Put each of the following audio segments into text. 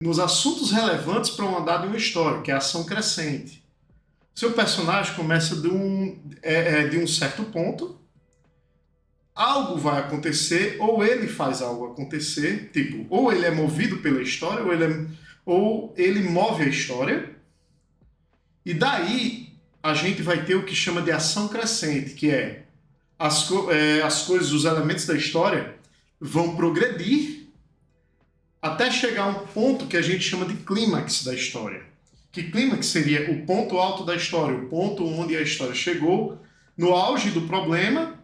nos assuntos relevantes para o andar de uma história, que é a ação crescente. Seu personagem começa de um certo ponto, algo vai acontecer, ou ele faz algo acontecer, tipo, ou ele é movido pela história, ou ele move a história, e daí a gente vai ter o que chama de ação crescente, que é as coisas, os elementos da história vão progredir até chegar a um ponto que a gente chama de clímax da história. Que clímax seria o ponto alto da história, o ponto onde a história chegou, no auge do problema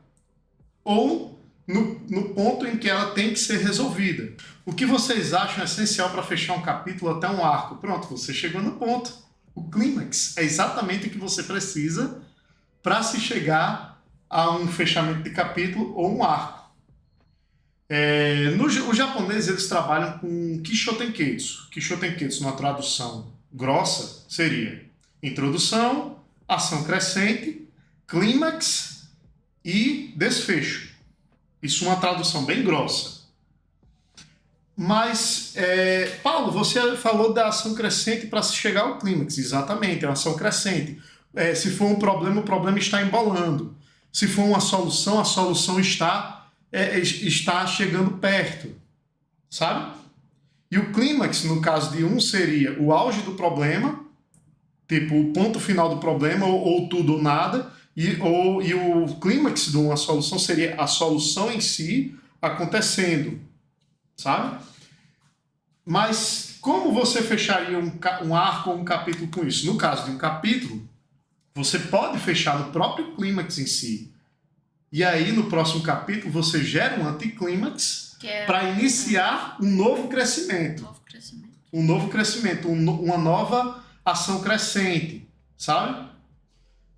ou no ponto em que ela tem que ser resolvida. O que vocês acham essencial para fechar um capítulo até um arco? Pronto, você chegou no ponto. O clímax é exatamente o que você precisa para se chegar a um fechamento de capítulo ou um arco. Os japoneses eles trabalham com Kishotenketsu. Kishotenketsu, numa tradução grossa, seria introdução, ação crescente, clímax e desfecho. Isso é uma tradução bem grossa. Mas, Paulo, você falou da ação crescente para se chegar ao clímax. Exatamente, é uma ação crescente. Se for um problema, o problema está embolando. Se for uma solução, a solução está chegando perto, sabe? E o clímax, no caso de um, seria o auge do problema, tipo o ponto final do problema, ou tudo ou nada, e o clímax de uma solução seria a solução em si acontecendo, sabe? Mas como você fecharia um arco ou um capítulo com isso? No caso de um capítulo, você pode fechar no próprio clímax em si. E aí, no próximo capítulo, você gera um anticlímax para iniciar um novo crescimento. Um novo crescimento, uma nova ação crescente, sabe?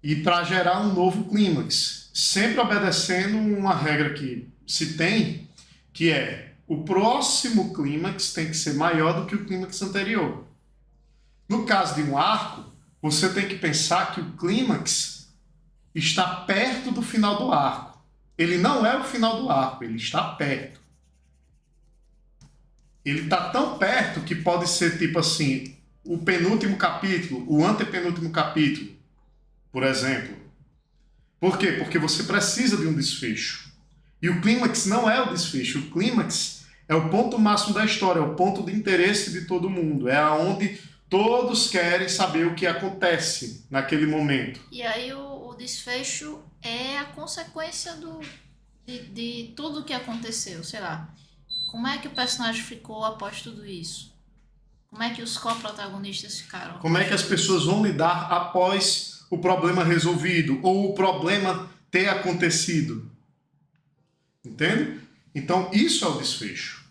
E para gerar um novo clímax. Sempre obedecendo uma regra que se tem, que é o próximo clímax tem que ser maior do que o clímax anterior. No caso de um arco, você tem que pensar que o clímax está perto do final do arco. Ele não é o final do arco, ele está perto. Ele está tão perto que pode ser tipo assim, o penúltimo capítulo, o antepenúltimo capítulo, por exemplo. Por quê? Porque você precisa de um desfecho. E o clímax não é o desfecho, o clímax é o ponto máximo da história, é o ponto de interesse de todo mundo, é aonde todos querem saber o que acontece naquele momento. E aí o desfecho é a consequência de tudo o que aconteceu, sei lá. Como é que o personagem ficou após tudo isso? Como é que os co-protagonistas ficaram? Como é que as pessoas vão lidar após o problema resolvido ou o problema ter acontecido? Entende? Então, isso é o desfecho.